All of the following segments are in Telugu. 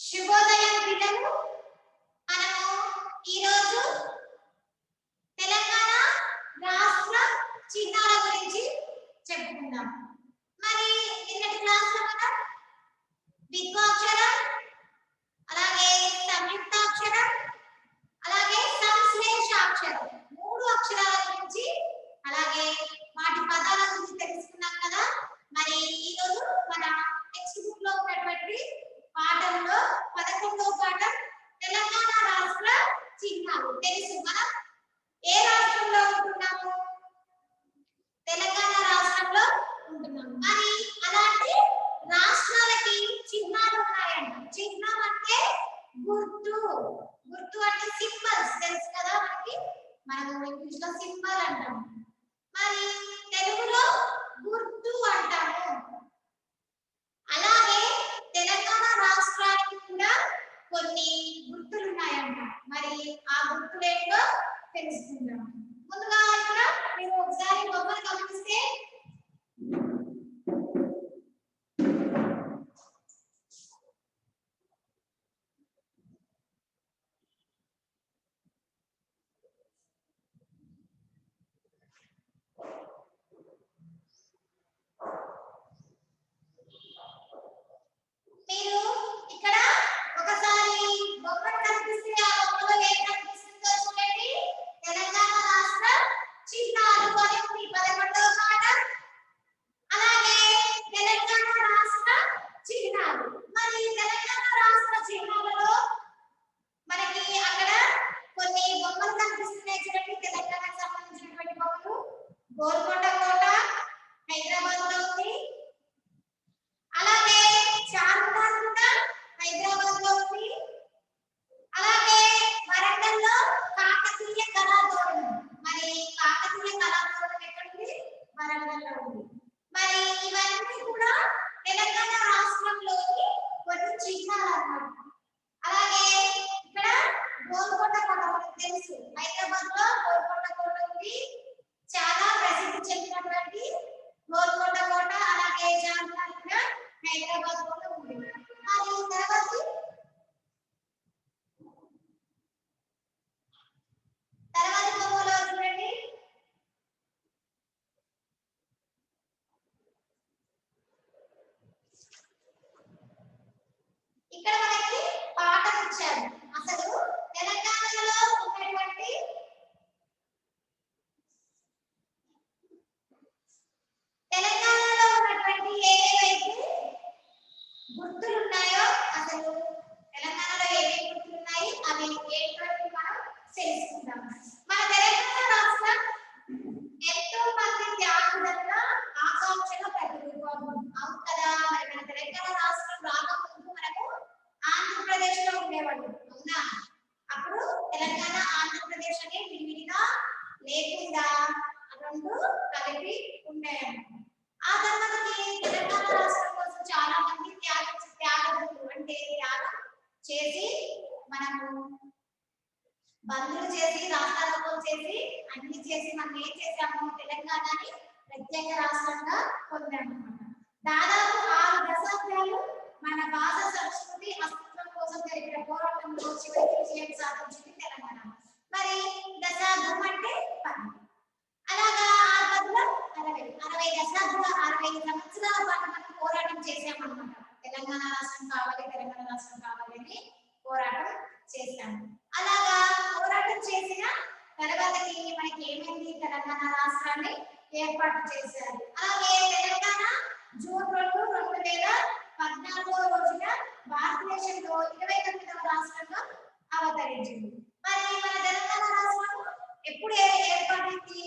శుభోదయం పిల్లలు. మనము ఈరోజు తెలంగాణ రాష్ట్ర చిహ్నాల గురించి చెప్పుకుందాం. మరి నిన్నటి క్లాస్లో మనం ద్విత్వాక్షరం, అలాగే సంయుక్తాక్షరం, అలాగే సంశ్లేషాక్షరం మూడు అక్షరాల గురించి అలాగే వాటి పదాల గురించి తెలుసుకున్నాం కదా. మరి ఈరోజు మన టెక్స్ట్ బుక్ లో ఉన్నటువంటి పాఠంలో 11వ పాఠం తెలంగాణ రాష్ట్ర చిహ్నాలు. తెలుసు మనం ఏ రాష్ట్రంలో ఉంటున్నాము? తెలంగాణ రాష్ట్రంలో ఉంటున్నాము. మరి అలాంటి రాష్ట్రాలకి చిహ్నాలు ఉన్నాయంట. చిహ్నం అంటే గుర్తు. గుర్తు అంటే సింబల్స్ తెలుసు కదా మనకి. మనం ఇంగ్లీష్ లో సింబల్ అంటాము, మరి తెలుగులో గుర్తు అంటాము. అలాగే తెలంగాణ రాష్ట్రానికి కూడా కొన్ని గుర్తులు ఉన్నాయంట. మరి ఆ గుర్తులేంటో తెలుసుకుందాం. ముందుగా ఇక్కడ మీరు ఒకసారి బొమ్మను గమనిస్తే మీరు ఇక్కడ ఒకసారి బొమ్మను కనిపిస్తే ఆ బొమ్మలో ఏం కనిపిస్తుందో చూడండి. తెలంగాణ రాష్ట్ర చిహ్నాలు అని ఉంది 11వ పాఠం. అలాగే తెలంగాణ రాష్ట్ర చిహ్నాలు. మరి తెలంగాణ రాష్ట్ర చిహ్నాలలో మనకి అక్కడ కొన్ని బొమ్మలు కనిపిస్తున్నాయి చూడండి. తెలంగాణకు సంబంధించినటువంటి బొమ్మలు. గోల్కొండ కోట హైదరాబాద్ లో ఉంది. అలాగే చార్మినార్ కూడా హైదరాబాద్ లో ఉంది. అలాగే వరంగల్ లో కాకతీయ కళాతోరణం. మరి కాకతీయ కళాతోరణం ఎక్కడుంది? వరంగల్ లో ఉంది. మరి ఇవన్నీ కూడా తెలంగాణ రాష్ట్రంలోని కొన్ని చిహ్నాలు అన్నమాట. అలాగే ఇక్కడ గోల్కొండ కోట మనకు తెలుసు. హైదరాబాద్ లో గోల్కొండ కోట ఉంది. చాలా ప్రసిద్ధి చెందినటువంటి గోల్కొండ కోట. అలాగే చార్మినార్ కూడా హైదరాబాద్ లో ఉంది. మరి తర్వాత బొమ్మలో చూడండి. ఇక్కడ మనకి పాఠం ఇచ్చారు. అసలు తెలంగాణలో ఉన్నటువంటి ఏవైతే గుర్తులు ఉన్నాయో, అసలు తెలంగాణలో ఏమేమి గుర్తులు ఉన్నాయి అవి ఏంటో మనం తెలుసుకుందాం. మన తెలంగాణ రాష్ట్రం ఎంతో మంది త్యాగుల ఆకాంక్షల ప్రతిరూపం. అవును కదా. మరి మన తెలంగాణ రాష్ట్రం రాకముందు మనకు ఆంధ్రప్రదేశ్ లో ఉండేవాళ్ళు. అవునా? అప్పుడు తెలంగాణ ఆంధ్రప్రదేశ్ అనే విడివిడిగా లేకుండా రెండు కలిపి ఉండేవాళ్ళు. ఆ తర్వాతకి తెలంగాణ రాష్ట్రం కోసం చాలా మంది త్యాగం చేసి మనము బంధులు చేసి రాష్ట్రాలు చేసి అన్ని చేసి మనం ఏం చేసాము? తెలంగాణని ప్రత్యేక రాష్ట్రంగా పొందాము. దాదాపు 6 దశాబ్దాలు మన భాష సంస్కృతి అస్తిత్వం కోసం జరిగిన పోరాటంలో చివరికి విజయం సాధించింది తెలంగాణ. మరి దశాబ్దం అంటే 10. అలాగా 60 సంవత్సరాల పాటు మనం పోరాటం చేసామన్నమాట. తెలంగాణ రాష్ట్రం కావాలి, తెలంగాణ రాష్ట్రం కావాలి అని పోరాటం చేశాము. అలాగా పోరాటం చేసిన తర్వాతకి మనకి ఏమైంది? తెలంగాణ రాష్ట్రాన్ని ఏర్పాటు చేశారు. అలాగే తెలంగాణ జూన్ 2, 2014 రోజున భారతదేశంలో 29వ రాష్ట్రంగా అవతరించింది. మరి మన తెలంగాణ రాష్ట్రం ఎప్పుడు ఏర్పడింది?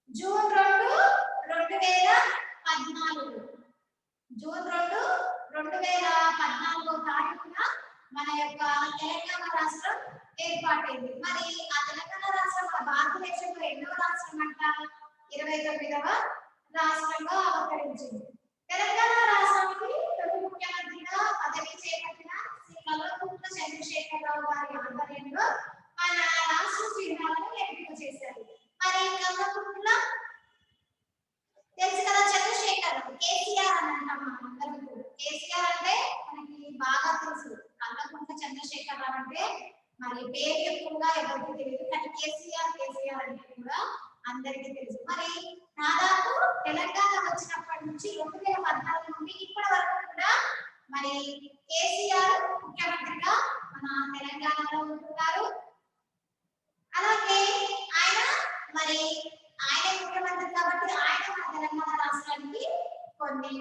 జూన్ 2, 2014. జూన్ 2, 2014 తారీఖున మన యొక్క తెలంగాణ రాష్ట్రం ఏర్పాటైంది. మరి ఆ తెలంగాణ రాష్ట్రం మన భారతదేశంలో ఎన్నో రాష్ట్రం అంట? 29వ రాష్ట్రంగా అవతరించింది. తెలంగాణ రాష్ట్రానికి తొలి ముఖ్యమంత్రిగా పదవి చేపట్టిన శ్రీ కల్వకుంట్ల చంద్రశేఖరరావు గారి ఆధ్వర్యంలో మన రాష్ట్ర చిహ్నాలను ఎంపిక చేశారు. మరి కల్వకుంట్ల తెలుసు కదా, చంద్రశేఖరరావు, కేసీఆర్ అని అంటాం మనం అందరం. కేసీఆర్ అంటే మనకి బాగా తెలుసు చంద్రశేఖర్ రావు అంటే మరి పేరు ఎక్కువగా ఎవరికి తెలియదు, కానీ కేసీఆర్ అంటే కూడా అందరికీ తెలుసు. మరి దాదాపు తెలంగాణ వచ్చినప్పటి నుంచి 2014 నుండి ఇప్పటి వరకు కూడా మరి కేసీఆర్ ముఖ్యమంత్రిగా మన తెలంగాణలో ఉంటున్నారు. అలాగే ఆయన మరి ఆయన ముఖ్యమంత్రి కాబట్టి ఆయన మన తెలంగాణ రాష్ట్రానికి కొన్ని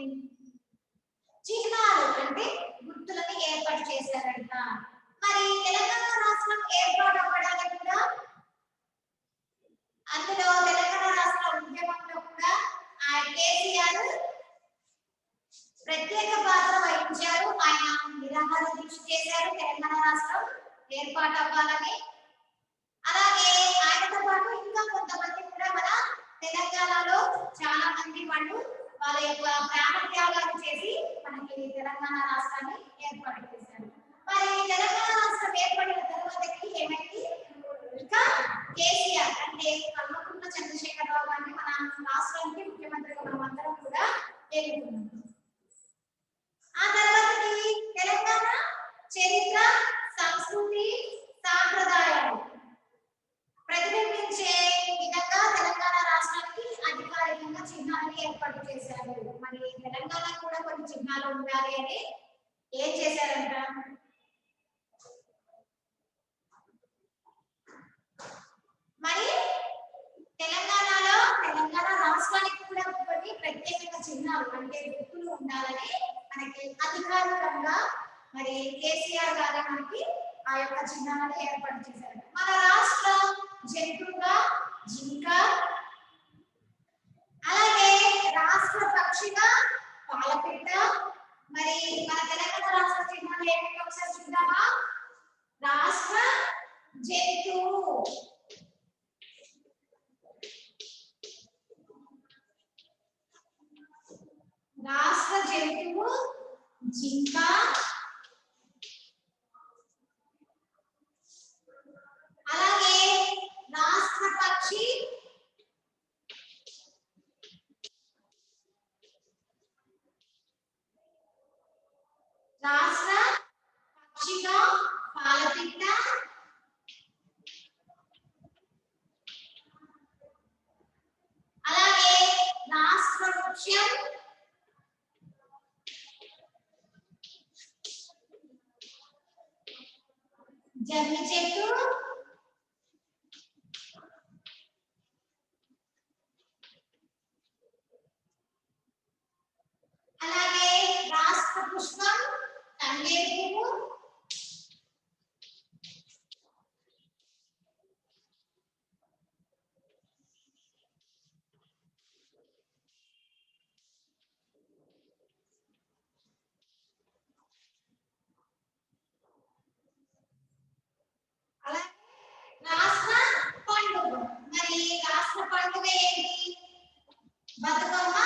చిహ్నాలు అంటే గుర్తులను ఏర్పాటు చేశారంట. మరి తెలంగాణ రాష్ట్రం ఏర్పాటు అవ్వడానికి కూడా అందులో తెలంగాణ రాష్ట్ర ఉద్యమంలో కూడా కేసీఆర్ ప్రత్యేక పాత్ర వహించారు. ఆయన నిరాహార దీక్ష చేశారు తెలంగాణ రాష్ట్రం ఏర్పాటు అవ్వాలని. అలాగే ఆయనతో పాటు ఇంకా కొంతమంది కూడా మన తెలంగాణలో చాలా మంది వాళ్ళు వాళ్ళ యొక్క ప్రాణ త్యాగాలు చేసి మనకి తెలంగాణ రాష్ట్రాన్ని ఏర్పాటు చేశారు. మరి తెలంగాణ రాష్ట్రం ఏర్పడిన తర్వాతకి ఏమైంది, ఇంకా కేసీఆర్ అంటే కల్వకుంట్ల చంద్రశేఖరరావు గారిని మన రాష్ట్రానికి ముఖ్యమంత్రిగా మనం అందరం కూడా ఎన్నుకున్నాం. ఆ తర్వాతకి తెలంగాణ చరిత్ర, సంస్కృతి, సాంప్రదాయాలు ప్రతిబింబించే విధంగా తెలంగాణ రాష్ట్రానికి అధికారికంగా చిహ్నాలను ఏర్పాటు చేశారు. మరి తెలంగాణ కూడా కొన్ని చిహ్నాలు ఉండాలి అని ఏం చేశారంట, మరి తెలంగాణలో తెలంగాణ రాష్ట్రానికి కూడా కొన్ని ప్రత్యేక చిహ్నాలు అంటే గుర్తులు ఉండాలని మనకి అధికారికంగా మరి కేసీఆర్ గారు మనకి ఆ యొక్క చిహ్నాలను ఏర్పాటు చేశారు. మన రాష్ట్ర జంతువుగా జింక, అలాగే రాష్ట్ర పక్షిగా పాలపిట్ట. మరి మన తెలంగాణ రాష్ట్ర చిహ్నాలు ఏమిటో ఒకసారి చూద్దామా. రాష్ట్ర జంతువు, రాష్ట్ర జంతువు జింక, అలాగే రాష్ట్ర పక్షి పక్షిగా పాలపిట్ట, అలాగే రాష్ట్ర వృక్షం జమ్మి చెట్టు, అలాగే రాష్ట్ర పుష్పం తంగేడు పువ్వు, అలాగే రాష్ట్ర పండుగ. మరి రాష్ట్ర పండుగ ఏంటి, బతుకమ్మ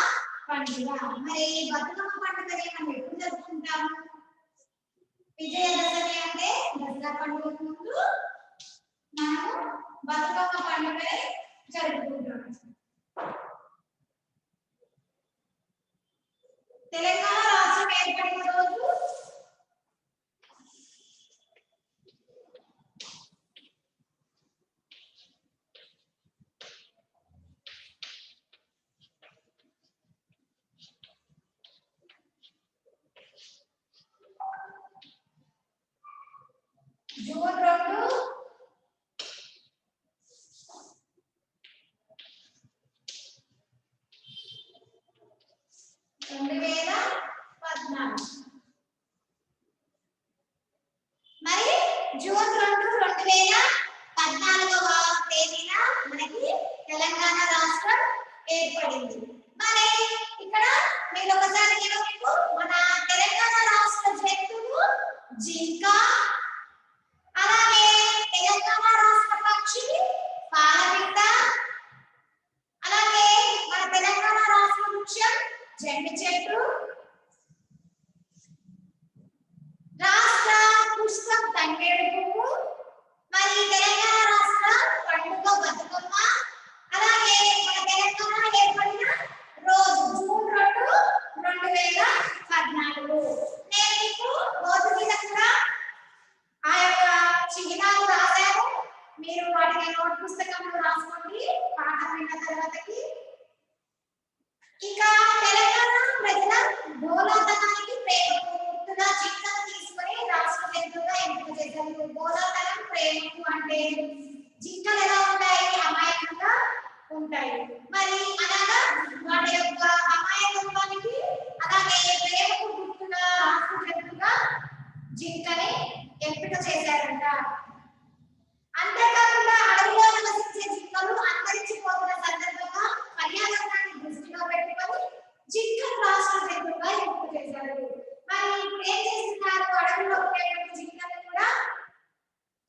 పండుగ. మరి బతుకమ్మ పండుగని మనం ఎప్పుడు జరుపుకుంటాము, విజయదశమి అంటే దసరా పండుగకు ముందు మనం బతుకమ్మ పండుగని జరుపుకుంటాం. తెలంగాణ రాష్ట్రం ఏర్పడిన రోజు జూన్ 2, 2014. మరి జూన్ 2, 2014వ తేదీన మనకి తెలంగాణ రాష్ట్రం ఏర్పడింది. మరి ఇక్కడ మీరు ఒకసారి మీకు మన తెలంగాణ రాష్ట్ర జంతువు జింక, అలాగే తెలంగాణ రాష్ట్ర పక్షి పాలపిట్ట, అలాగే మన తెలంగాణ రాష్ట్ర వృక్షం జమ్మి చెట్టు, రాష్ట్ర పుష్పం తంగేడు పువ్వు, మరి తెలంగాణ రాష్ట్ర పండుగ బతుకమ్మ, అలాగే మన తెలంగాణ ఏర్పడిన రోజు జూన్ 2, 2014. నేను మీకు రోజు మీద కూడా జంతువుగా ఎంపిక చేశారు. మరి ఇప్పుడు ఏం చేస్తున్నారు? అడవిలో ఉండేటువంటి జింకలను కూడా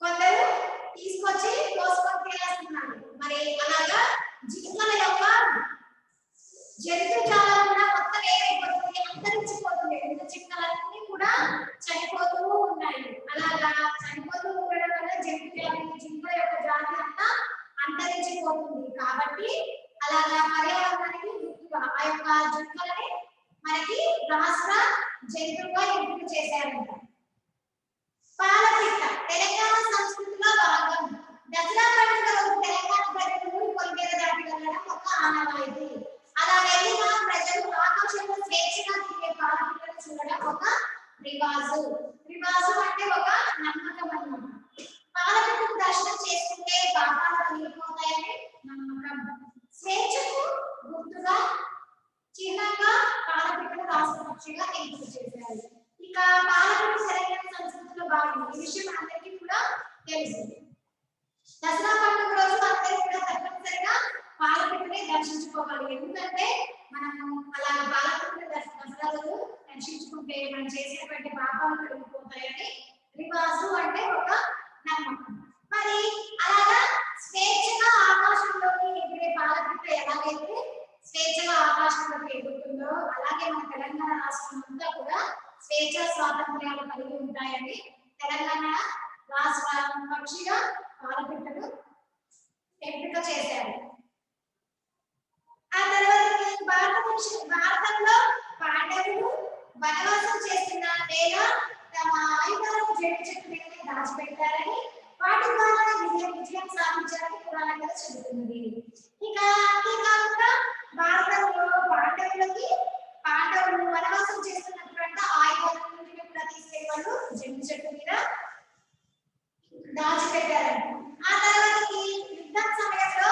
కొందరు తీసుకొచ్చి కోసుకొని తినేస్తున్నారు. మరి అలాగా జింకల యొక్క జంతుజాలం కూడా మొత్తం ఏమైపోతుంది? అంతరించిపోతుంది. రెండు జింకలన్నీ కూడా చనిపోతూ ఉన్నాయి. అలాగా చనిపోతూ ఉండడం వల్ల జింకల యొక్క జాతి అంతా అంతరించిపోతుంది. కాబట్టి అలాగా పర్యావరణానికి గుర్తుగా ఆ యొక్క జింకలని మనకి రాష్ట్ర జంతువుగా ఎంపిక చేశారంట. పాలపిట్ట తెలంగాణ సంస్కృతిలో భాగం. దసరా పండుగ రోజు తెలంగాణ ప్రజలు ఊరి పొలిమేర దాటి వెళ్ళడం ఒక ఆనవాయితీ. అలా వెళ్ళిన ప్రజలు ఆకాశంలో స్వేచ్ఛగా తిరిగే పాలపిట్టను చూడడం ఒక రివాజు. రివాజు అంటే ఒక నమ్మకం అన్నమాట. పాలపిట్టను దర్శనం చేసుకుంటే పాపాలు తొలగిపోతాయని నమ్మకం. స్వేచ్ఛకు గుర్తుగా చిహ్నంగా పాలపిట్టను రాష్ట్ర పక్షిగా ఎంపిక చేశారు. ఇక పాలపిట్ట తెలంగాణ సంస్కృతిలో భాగం. ఈ విషయం అందరికీ కూడా తెలుసు. దసరా పండుగ రోజు అందరూ కూడా తప్పనిసరిగా పాలపిట్టని దర్శించుకోవాలి. ఎందుకంటే మనము అలా పాలపిట్టని దసరా రోజు దర్శించుకుంటే మనం చేసినటువంటి పాపాలు తొలగిపోతాయని రివాజు అంటే ఒక నమ్మకం. మరి అలాగా స్వేచ్ఛగా ఆకాశంలోకి ఎగిరే పాలపిట్ట ఎలాగైతే స్వేచ్ఛగా ఆకాశంలోకి ఎగురుతుందో అలాగే మన తెలంగాణ రాష్ట్రం అంతా కూడా స్వేచ్ఛ స్వాతంత్ర్యాలు కలిగి ఉంటాయని తెలంగాణ రాష్ట్ర పక్షిగా పాలపిట్టను ఎంపిక చేశారు. ఆ తర్వాత భారతంలో పాండవులు వనవాసం చేస్తున్న వేళ తమ ఆయుధాలను జంటి చెట్టు మీద దాచిపెట్టారని వాటి ద్వారా విజయం సాధించారని పురాణంలో చెబుతుంది. ఇక అంతేకాకుండా భారతంలో పాండవులు వనవాసం చేస్తున్నటువంటి ఆయుధాలను కూడా తీసుకెళ్ళి జంటి చెట్టు మీద దాచిపెట్టారని. ఆ తర్వాత యుద్ధం సమయంలో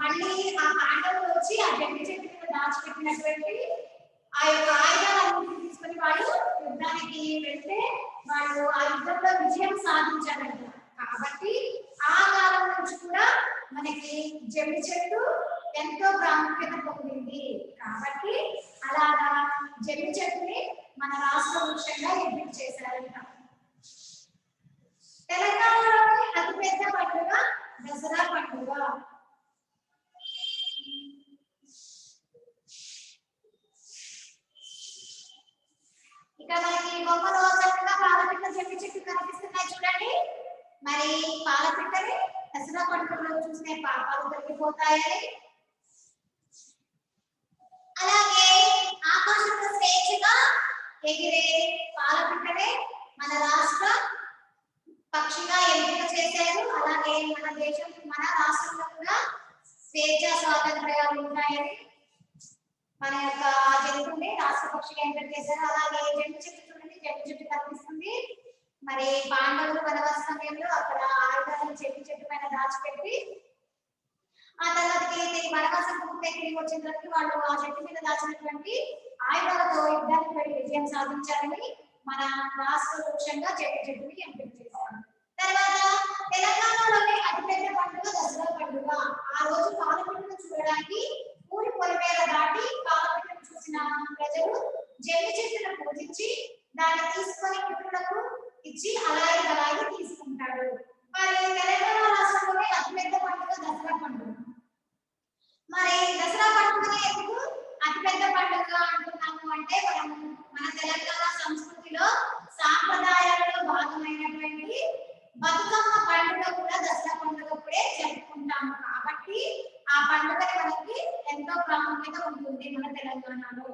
మళ్ళీ ఆ పాండవులు వచ్చి ఆ జంటి చెట్టు మీద దాచిపెట్టినటువంటి ఆ యొక్క ఆయుధాలను తీసుకొని వాళ్ళు యుద్ధానికి వెళ్తే వాళ్ళు ఆ యుద్ధంలో విజయం సాధించారంట. కాబట్టి ఆ కాలం నుంచి కూడా మనకి జమ్మి చెట్టు ఎంతో ప్రాముఖ్యత పొందింది. కాబట్టి అలాగా జమ్మి చెట్టుని మన రాష్ట్ర వృక్షంగా ఎంపిక చేశారంట. తెలంగాణలోని అతిపెద్ద పండుగ దసరా పండుగ. ఇక మనకి బొమ్మలో చక్కగా పాలపిట్ట జమ్మి చెట్టు కనిపిస్తున్నాయి చూడండి. మరి పాలపిట్టని దసరా పండుగలో చూస్తే పాపాలు తొలగిపోతాయని, అలాగే ఆకాశంలో స్వేచ్ఛగా ఎగిరే పాలపిట్టనే మన రాష్ట్ర పక్షిగా ఎంపిక చేశారు. అలాగే మన రాష్ట్రంలో కూడా స్వేచ్ఛ స్వాతంత్ర్యాలు ఉంటాయని మన యొక్క జంతువుని రాష్ట్ర పక్షిగా ఎంపిక చేశారు. అలాగే జంటి చెట్టు చూడండి, జంటి చెట్టు కనిపిస్తుంది. మరి పాండవులు వనవాస సమయంలో అక్కడ ఆయుధాలను జంటి చెట్టు పైన దాచిపెట్టి ఆ తర్వాత తిరిగి వనవాసం పూర్తి తిరిగి వచ్చిన తర్వాత వాళ్ళు ఆ చెట్టు మీద దాచినటువంటి ఆయుధాలతో యుద్ధానికి వెళ్ళి విజయం సాధించారని మన రాష్ట్ర వృక్షంగా జంటి చెట్టుని ఎంపిక చేశారు. తర్వాత తెలంగాణలోని అతిపెద్ద పండుగ దసరా పండుగ. ఆ రోజు పాలపిట్టను చూడడానికి ఊరి పొలిమేర దాటి పాలపిట్టను చూసిన ప్రజలు జమ్మి చెట్టును పూజించి దాన్ని తీసుకొని పితృలకు ఇచ్చి అలాగే తీసుకుంటారు. మరి తెలంగాణ రాష్ట్రంలోని అతిపెద్ద పండుగ దసరా పండుగ. మరి దసరా పండుగని ఎందుకు అతిపెద్ద పండుగ అంటున్నాము అంటే మన తెలంగాణ సంస్కృతిలో సాంప్రదాయాలలో భాగమైనటువంటి బతుకమ్మ పండుగ కూడా దసరా పండుగప్పుడే జరుపుకుంటాము. కాబట్టి ఆ పండుగని మనకి ఎంతో ప్రాముఖ్యత ఉంటుంది మన తెలంగాణలో.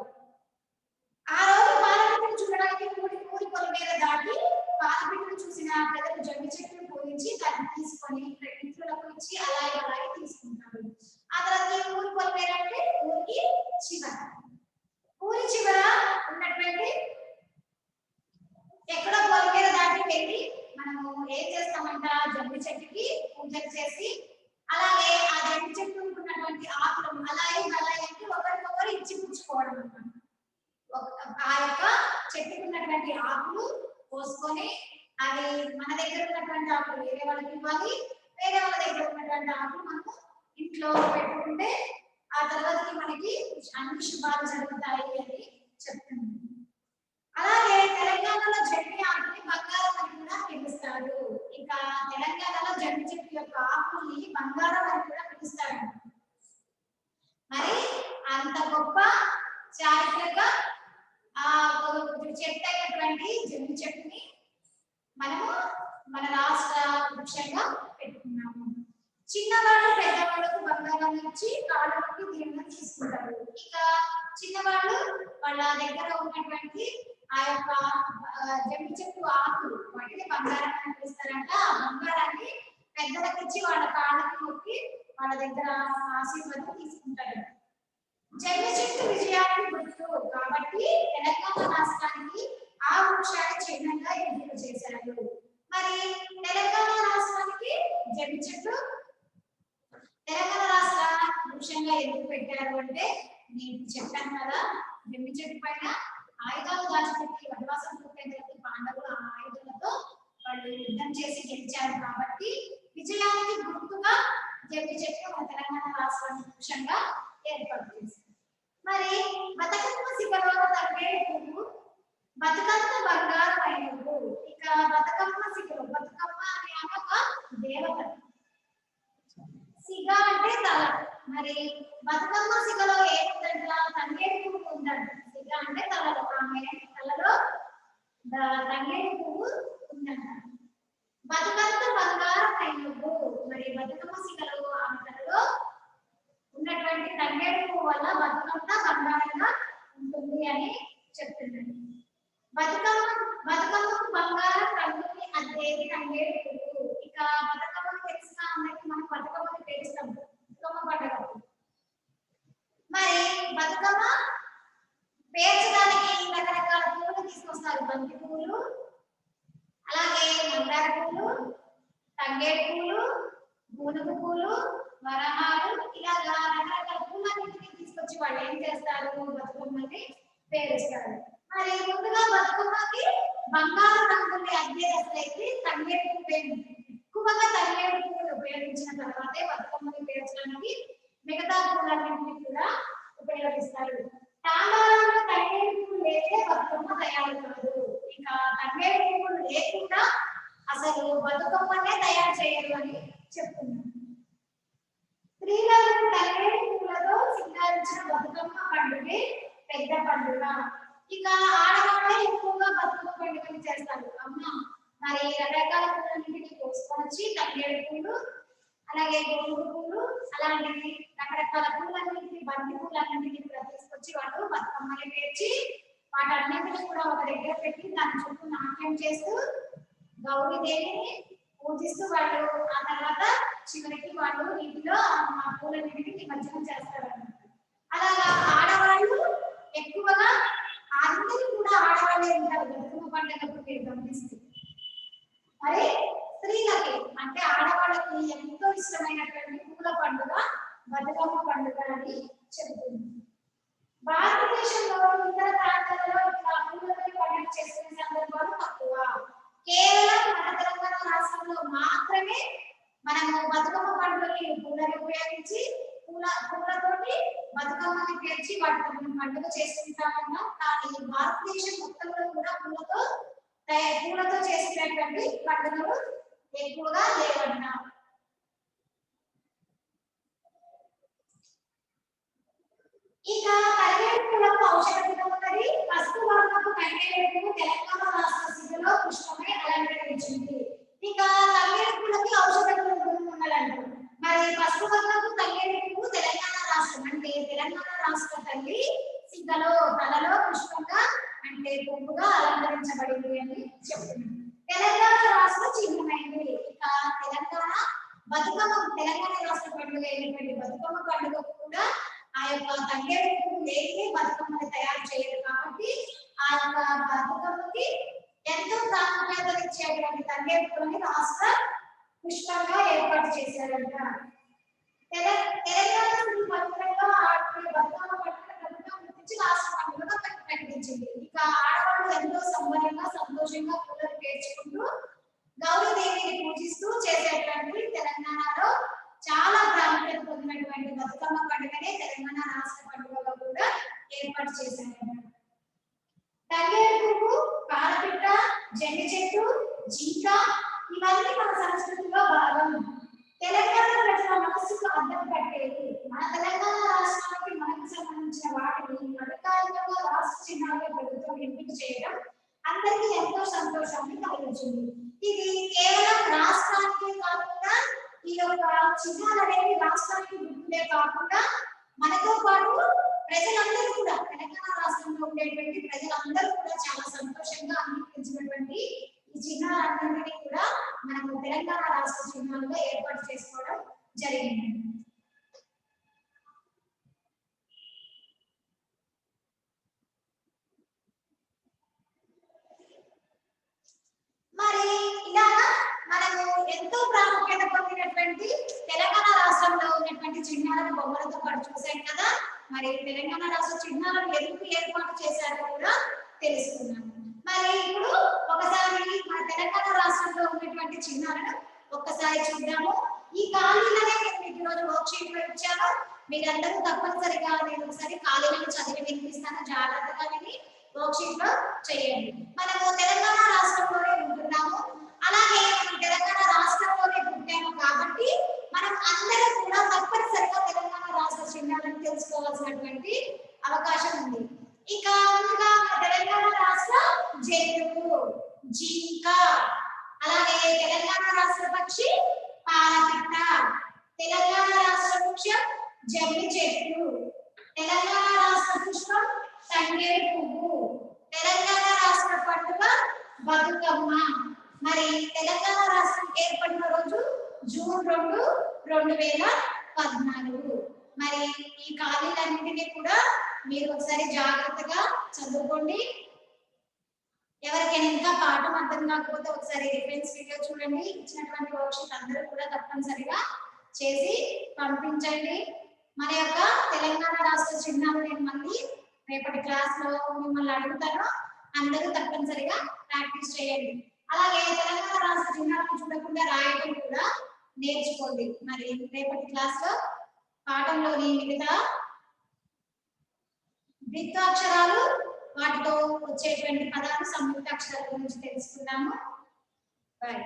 ఆ రోజు పాలపిట్టను చూడడానికి ఊరి పొలిమేర దాటి పాలపిట్టను చూసిన ప్రజలు జమ్మి చెట్టును పూజించి దాన్ని తీసుకొని మిత్రులకు ఇచ్చి అలాగే తీసుకుంటారు. ఆ తర్వాత ఊరి పొలిమేర అంటే ఊరి చివర ఉన్నటువంటి ఎక్కడో పొలిమేర దాటి వెళ్ళి మనము ఏం చేస్తామంట జమ్మి చెట్టుకి పూజలు చేసి అలాగే ఆ జమ్మి చెట్టు ఉన్నటువంటి ఆకులు అలాగే అంటే ఒకరికొకరు ఇచ్చి పుచ్చుకోవడం అన్నమాట. ఆ యొక్క చెట్టుకు ఉన్నటువంటి ఆకులు కోసుకొని అవి మన దగ్గర ఉన్నటువంటి ఆకులు వేరే వాళ్ళకి ఇవ్వాలి, వేరే వాళ్ళ దగ్గర ఉన్నటువంటి ఆకులు మనము ఇంట్లో పెట్టుకుంటే ఆ తర్వాత మనకి అన్ని శుభాలు జరుగుతాయి అని చెప్తుంది. బంగారం అని కూడా పిలుస్తారు. మరి అంత గొప్ప చారిత్రక చెట్టు అయినటువంటి జమ్మి చెట్టుని మనము మన రాష్ట్ర వృక్షంగా పెట్టుకున్నాము. చిన్నవాళ్ళు పెద్దవాళ్ళకు బంగారం ఇచ్చి కాళ్ళకి దీవెన తీసుకుంటారు. ఇక చిన్నవాళ్ళు వాళ్ళ దగ్గర ఉన్నటువంటి ఆ యొక్క జమ్మి చెట్టు ఆకులు వాటిని బంగారం అని పిలుస్తారంట. ఆ బంగారాన్ని పెద్దలకు ఇచ్చి వాళ్ళ కాళ్ళకి మొక్కి వాళ్ళ దగ్గర ఆశీర్వాదం తీసుకుంటారు. జమ్మి చెట్టు విజయానికి గుర్తు కాబట్టి తెలంగాణ రాష్ట్రానికి ఆ వృక్షాన్ని చిహ్నంగా ఎంపిక చేశారు. మరి తెలంగాణ రాష్ట్రానికి జమ్మి చెట్టు తెలంగాణ రాష్ట్ర వృక్షంగా ఎందుకు పెట్టారు అంటే నేను చెప్పాను కదా, జమ్మి చెట్టు పైన ఆయుధాలు దాచిపెట్టి వనవాసం పూర్తయిన పాండవులు ఆ ఆయుధాలతో వాళ్ళు యుద్ధం చేసి గెలిచారు కాబట్టి విజయానికి గుర్తుగా జమ్మి చెట్టు మన తెలంగాణ రాష్ట్రానికి వృక్షంగా ఏర్పాటు చేశారు. మరి బతుకమ్మ శిఖలో తంగేడు పువ్వు బతుకమ్మ బంగారం అయినవు. ఇక బతుకమ్మ శిఖలో బతుకమ్మ అనే ఒక దేవత, సిగ అంటే తల. మరి బతుకమ్మ సిగలో ఏముందంట? తంగేడు పువ్వు ఉందంట. సిగ అంటే తలలో, ఆమె తలలో తంగేడు పువ్వు ఉందంట. బతుకమ్మ బంగారం అయినవు. మరి బతుకమ్మ సిగలో ఆమె తలలో ఉన్నటువంటి తంగేడు పువ్వు వల్ల బతుకమ్మ బంగారంగా ఉంటుంది అని చెప్తున్నాడు. బతుకమ్మకు బంగారం రంగుని అద్దేది తంగేడు పువ్వు. ఇక బతుకమ్మను తెలిసిన అందరికి మనం బతుకమ్మని పేరుస్తాం బతుకమ్మ పండుగ. మరి బతుకమ్మ పేర్చడానికి రకరకాల పూలు తీసుకొస్తారు. బంతి పూలు, అలాగే మందార పూలు, తంగేడు పూలు, గునుగు పూలు, వరహాలు, ఇలాగా రకరకాల పూలన్నింటినీ తీసుకొచ్చి వాళ్ళు ఏం చేస్తారు? బతుకమ్మని పేరుస్తారు. మరి ముందుగా బతుకమ్మకి బంగారు రంగుని అద్దేదైతే తంగేడు పువ్వు ఎక్కువగా తంగేడు పువ్వులు ఉపయోగించిన తర్వాతే బతుకమ్మని పేర్చడానికి మిగతా పూలన్నింటినీ కూడా ఉపయోగిస్తారు. తాండాలంలో తంగేడు పువ్వు లేదే బతుకమ్మ తయారు కాదు. ఇక తంగేడు పువ్వులు లేకుండా అసలు బతుకమ్మనే తయారు చేయరు అని చెప్తున్నారు. స్త్రీలకు తంగేడు పువ్వులతో సింగారించిన బతుకమ్మ పండుగ పెద్ద పండుగ. ఇక ఆడవాళ్ళే ఎక్కువగా బతుకమ్మ పండుగని చేస్తారు. అమ్మ మరి రకరకాల పూలన్నింటినీ కోసుకొచ్చి తంగేడు పూలు, అలాగే గోధుమ పూలు, అలాంటివి రకరకాల పూలన్నింటినీ బంతి పూలన్నింటినీ కూడా తీసుకొచ్చి వాళ్ళు బతుకమ్మని పేర్చి వాటన్నింటినీ కూడా ఒక దగ్గర పెట్టి దాని చుట్టూ నాట్యం చేస్తూ గౌరీదేవిని పూజిస్తూ వాళ్ళు ఆ తర్వాత చివరికి వాళ్ళు ఇంటిలో ఆ పూలన్నింటినీ నిమజ్జనం చేస్తారు అన్నమాట. అలాగా ఆడవాళ్ళు ఎక్కువగా అందరూ కూడా ఆడవాళ్ళే ఉంటారు బతుకమ్మ పండుగప్పుడు మీరు గమనిస్తే. మరి స్త్రీలకి అంటే ఆడవాళ్ళకి ఎంతో ఇష్టమైనటువంటి పూల పండుగ బతుకమ్మ పండుగ అని చెబుతుంది. భారతదేశంలో ఇతర ప్రాంతాలలో ఇట్లా పూలతో పండుగ చేసుకునే సందర్భాలు తక్కువ. కేవలం మన తెలంగాణ రాష్ట్రంలో మాత్రమే మనము బతుకమ్మ పండుగని పూలని ఉపయోగించి పూలతోటి బతుకమ్మని పేర్చి వాటితో పండుగ చేసుకుంటామన్నా, కానీ భారతదేశం మొత్తంలో కూడా పూలతో చేసినటువంటి పండుగలు ఎక్కువగా లేవన్నా. ఇక తంగేడు పూలకు ఔషధ గుణం ఉన్నది. పసుపు వర్ణపు తంగేడు పువ్వు తెలంగాణ రాష్ట్ర సిగలో పుష్పమై అలంకరించింది. ఇక తంగేడు పూలకి ఔషధ గుణం ఉన్నదంట. మరి పసుపు వర్ణపు తంగేడు పువ్వు తెలంగాణ రాష్ట్రం అంటే తెలంగాణ రాష్ట్ర తల్లి సిగలో తలలో పుష్పంగా అంటే పువ్వుగా అలంకరించబడింది అని చెప్తున్నాను. తెలంగాణ రాష్ట్ర చిహ్నమైంది. ఇక తెలంగాణ రాష్ట్ర పండుగ అయినటువంటి బతుకమ్మ పండుగ కూడా ఆ యొక్క తంగేడు పువ్వు లేకే బతుకమ్మని తయారు చేయరు కాబట్టి ఆ యొక్క బతుకమ్మకి ఎంతో ప్రాముఖ్యతనిచ్చేటువంటి తంగేడు పువ్వుని రాష్ట్ర పుష్పంగా ఏర్పాటు చేశారంట. తెలంగాణ పండుగలో ఆడే బతుకమ్మ పండుగ ప్రభుత్వం గుర్తించి రాష్ట్ర పండుగగా ప్రకటించింది. ఇక ఆడవాళ్ళు ఎంతో సంబరంగా సంతోషంగా పూలను పేర్చుకుంటూ గౌరీదేవిని పూజిస్తూ చేసేటువంటి తెలంగాణలో చాలా ప్రాముఖ్యత పొందినటువంటి బతుకమ్మ పండుగనే తెలంగాణ రాష్ట్ర పండుగగా కూడా ఏర్పాటు చేశారు. తంగేడు పువ్వు, పాలపిట్ట, జమ్మి చెట్టు, జింక ఇవన్నీ మన సంస్కృతిలో భాగం. తెలంగాణ ప్రజల సమస్యకు అర్థం పెట్టేది. మన తెలంగాణ రాష్ట్రానికి మనకు సంబంధించిన వాటిని అధికారికంగా రాష్ట్ర చిహ్నాలుగా ప్రభుత్వం ఎంపిక చేయడం అందరికీ ఎంతో సంతోషాన్ని కలిగించింది. ఇది కేవలం రాష్ట్రానికి కాకుండా ఈ యొక్క చిహ్నాలు అనేవి రాష్ట్రానికి గుర్తులే కాకుండా మనతో పాటు ప్రజలందరూ కూడా తెలంగాణ రాష్ట్రంలో ఉండేటువంటి ప్రజలందరూ కూడా చాలా సంతోషంగా అంగీకరించినటువంటి ఈ చిహ్నాలన్నింటినీ కూడా మనము తెలంగాణ రాష్ట్ర చిహ్నాలుగా ఏర్పాటు చేసుకోవడం జరిగింది. మరి ఇలా మనము ఎంతో ప్రాముఖ్యత పొందినటువంటి తెలంగాణ రాష్ట్రంలో ఉన్నటువంటి చిహ్నాలను బొమ్మలతో పాటు చూసాం కదా. మరి తెలంగాణ రాష్ట్ర చిహ్నాలను ఎందుకు ఏర్పాటు చేశారో కూడా తెలుసుకున్నాం. మరి ఇప్పుడు ఒకసారి మన తెలంగాణ రాష్ట్రంలో ఉన్నటువంటి చిహ్నాలను ఒక్కసారి చూద్దాము. ఈ ఖాళీలనే నేను మీకు ఈరోజు వర్క్షీట్ లో ఇచ్చాను. మీరందరూ తప్పనిసరిగా నేను ఒకసారి ఖాళీలను చదివి వినిపిస్తాను, జాగ్రత్తగా విని వర్క్షీట్ లో చేయండి. మనము తెలంగాణ రాష్ట్రంలోనే ఉంటున్నాము, అలాగే మనం తెలంగాణ రాష్ట్రంలోనే పుట్టాము కాబట్టి మనం అందరం కూడా తప్పనిసరిగా తెలంగాణ రాష్ట్ర చిహ్నాలను తెలుసుకోవాల్సినటువంటి అవకాశం ఉంది. ఇక ముందుగా తెలంగాణ రాష్ట్ర జంతువు జింక, అలాగే తెలంగాణ రాష్ట్ర పక్షి పాలపిట్ట, తెలంగాణ రాష్ట్ర వృక్షం జమ్మి చెట్టు, తెలంగాణ రాష్ట్ర పుష్పం తంగేడు పువ్వు, తెలంగాణ రాష్ట్ర పండుగ బతుకమ్మ. మరి తెలంగాణ రాష్ట్రం ఏర్పడిన రోజు జూన్ 2, 2014. మరి ఈ ఖాళీలన్నింటినీ కూడా మీరు ఒకసారి జాగ్రత్తగా చదువుకోండి. ఎవరికైనా ఇంకా పాఠం అర్థం కాకపోతే ఒకసారి రిఫరెన్స్ వీడియో చూడండి. ఇచ్చినటువంటి వర్క్షీట్ అందరూ కూడా తప్పనిసరిగా చేసి పంపించండి. మన యొక్క తెలంగాణ రాష్ట్ర చిహ్నాలు నేను మళ్ళీ రేపటి క్లాస్ లో మిమ్మల్ని అడుగుతాను. అందరూ తప్పనిసరిగా ప్రాక్టీస్ చేయండి. అలాగే తెలంగాణ రాష్ట్ర చిహ్నాలను చూడకుండా రాయడం కూడా నేర్చుకోండి. మరి రేపటి క్లాస్ లో పాఠంలోని మిగతా ద్విత్వాక్షరాలు, వాటితో వచ్చేటువంటి పదాలు, సంయుక్త అక్షరాల గురించి తెలుసుకుందాము. బాయ్.